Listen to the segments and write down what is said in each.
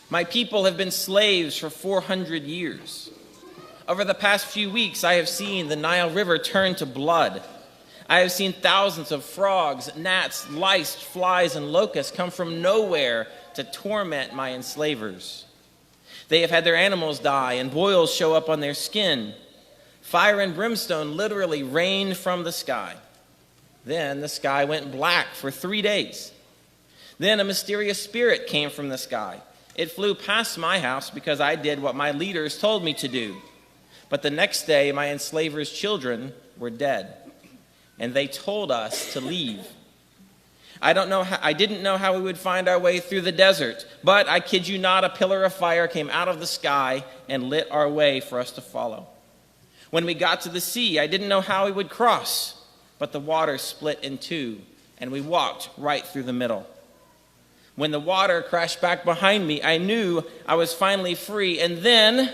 My people have been slaves for 400 years. Over the past few weeks, I have seen the Nile River turn to blood. I have seen thousands of frogs, gnats, lice, flies, and locusts come from nowhere to torment my enslavers. They have had their animals die and boils show up on their skin. Fire and brimstone literally rained from the sky. Then the sky went black for 3 days. Then a mysterious spirit came from the sky. It flew past my house because I did what my leaders told me to do. But the next day, my enslavers' children were dead, and they told us to leave. I didn't know how we would find our way through the desert, but I kid you not, a pillar of fire came out of the sky and lit our way for us to follow. When we got to the sea, I didn't know how we would cross, but the water split in two, and we walked right through the middle. When the water crashed back behind me, I knew I was finally free, and then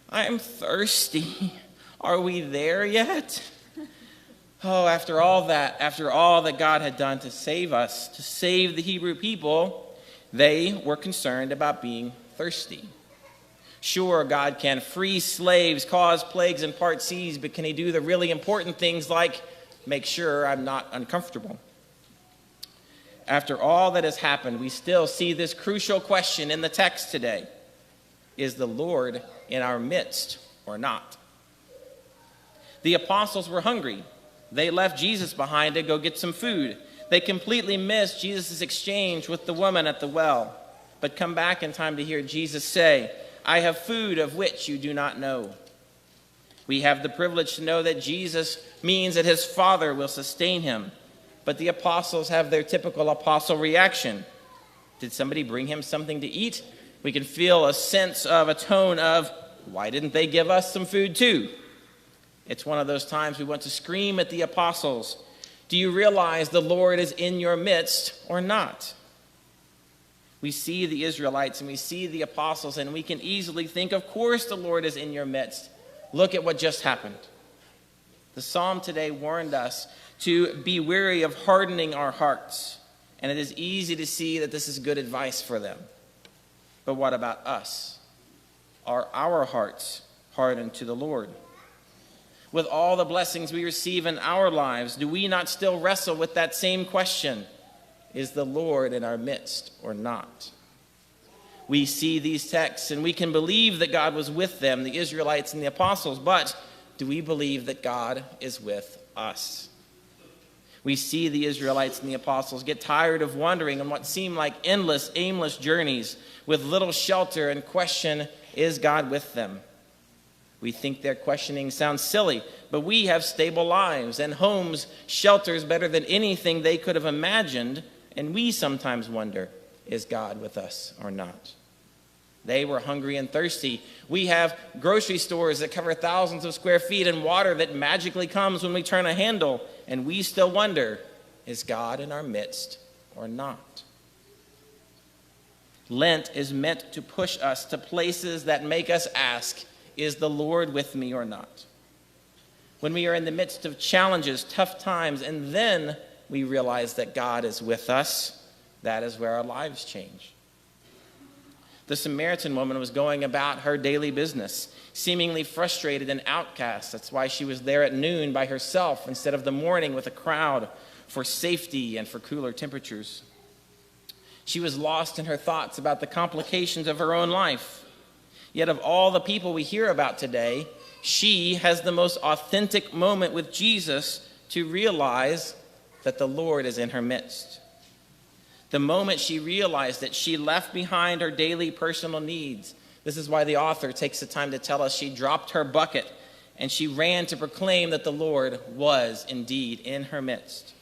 I'm thirsty. Are we there yet? Oh, after all that God had done to save us, to save the Hebrew people, they were concerned about being thirsty. Sure, God can free slaves, cause plagues, and part seas, but can he do the really important things like make sure I'm not uncomfortable? After all that has happened, we still see this crucial question in the text today. Is the Lord in our midst or not? The apostles were hungry. They left Jesus behind to go get some food. They completely missed Jesus' exchange with the woman at the well, but come back in time to hear Jesus say, I have food of which you do not know. We have the privilege to know that Jesus means that his Father will sustain him, but the apostles have their typical apostle reaction. Did somebody bring him something to eat? We can feel a sense of a tone of, why didn't they give us some food too? It's one of those times we want to scream at the apostles. Do you realize the Lord is in your midst or not? We see the Israelites and we see the apostles, and we can easily think, of course the Lord is in your midst. Look at what just happened. The psalm today warned us to be wary of hardening our hearts, and it is easy to see that this is good advice for them. But what about us? Are our hearts hardened to the Lord? With all the blessings we receive in our lives, do we not still wrestle with that same question? Is the Lord in our midst or not? We see these texts and we can believe that God was with them, the Israelites and the apostles, but do we believe that God is with us? We see the Israelites and the apostles get tired of wandering on what seem like endless, aimless journeys with little shelter and question, is God with them? We think their questioning sounds silly, but we have stable lives and homes, shelters better than anything they could have imagined, and we sometimes wonder, is God with us or not? They were hungry and thirsty. We have grocery stores that cover thousands of square feet and water that magically comes when we turn a handle, and we still wonder, is God in our midst or not? Lent is meant to push us to places that make us ask, is the Lord with me or not? When we are in the midst of challenges, tough times, and then we realize that God is with us, that is where our lives change. The Samaritan woman was going about her daily business, seemingly frustrated and outcast. That's why she was there at noon by herself instead of the morning with a crowd for safety and for cooler temperatures. She was lost in her thoughts about the complications of her own life. Yet of all the people we hear about today, she has the most authentic moment with Jesus to realize that the Lord is in her midst. The moment she realized that she left behind her daily personal needs. This is why the author takes the time to tell us she dropped her bucket and she ran to proclaim that the Lord was indeed in her midst.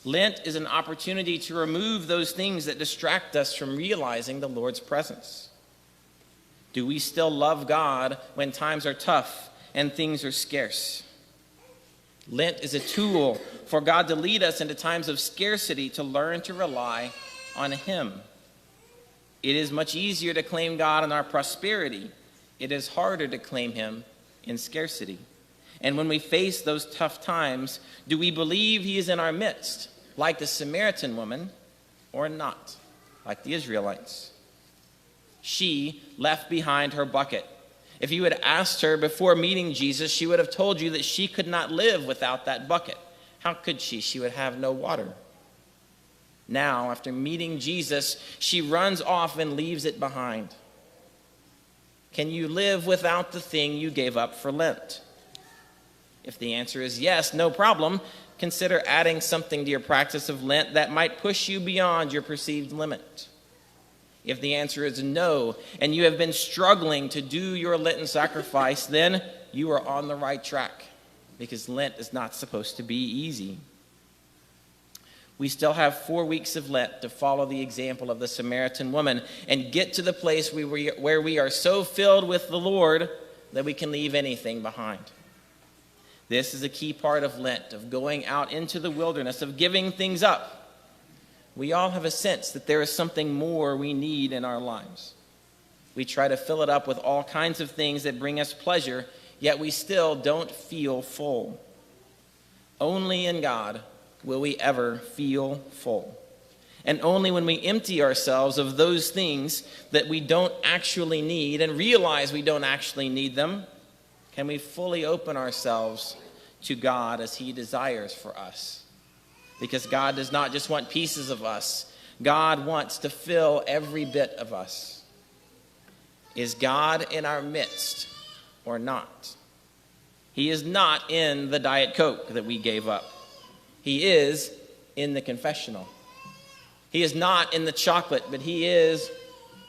Lent is an opportunity to remove those things that distract us from realizing the Lord's presence. Do we still love God when times are tough and things are scarce? Lent is a tool for God to lead us into times of scarcity to learn to rely on him. It is much easier to claim God in our prosperity. It is harder to claim him in scarcity. And when we face those tough times, do we believe he is in our midst, like the Samaritan woman, or not, like the Israelites? She left behind her bucket. If you had asked her before meeting Jesus, she would have told you that she could not live without that bucket. How could she? She would have no water. Now, after meeting Jesus, she runs off and leaves it behind. Can you live without the thing you gave up for Lent? If the answer is yes, no problem. Consider adding something to your practice of Lent that might push you beyond your perceived limit. If the answer is no, and you have been struggling to do your Lenten sacrifice, then you are on the right track, because Lent is not supposed to be easy. We still have 4 weeks of Lent to follow the example of the Samaritan woman and get to the place where we are so filled with the Lord that we can leave anything behind. This is a key part of Lent, of going out into the wilderness, of giving things up. We all have a sense that there is something more we need in our lives. We try to fill it up with all kinds of things that bring us pleasure, yet we still don't feel full. Only in God will we ever feel full. And only when we empty ourselves of those things that we don't actually need and realize we don't actually need them, can we fully open ourselves to God as He desires for us. Because God does not just want pieces of us. God wants to fill every bit of us. Is God in our midst or not? He is not in the Diet Coke that we gave up. He is in the confessional. He is not in the chocolate, but He is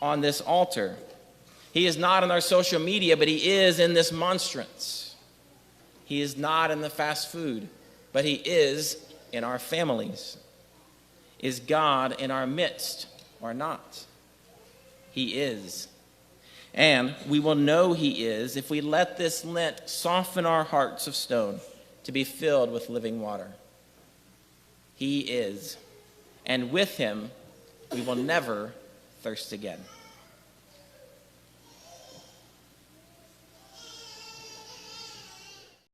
on this altar. He is not on our social media, but He is in this monstrance. He is not in the fast food, but He is in our families. Is God in our midst or not? He is. And we will know He is if we let this Lent soften our hearts of stone to be filled with living water. He is. And with Him, we will never thirst again.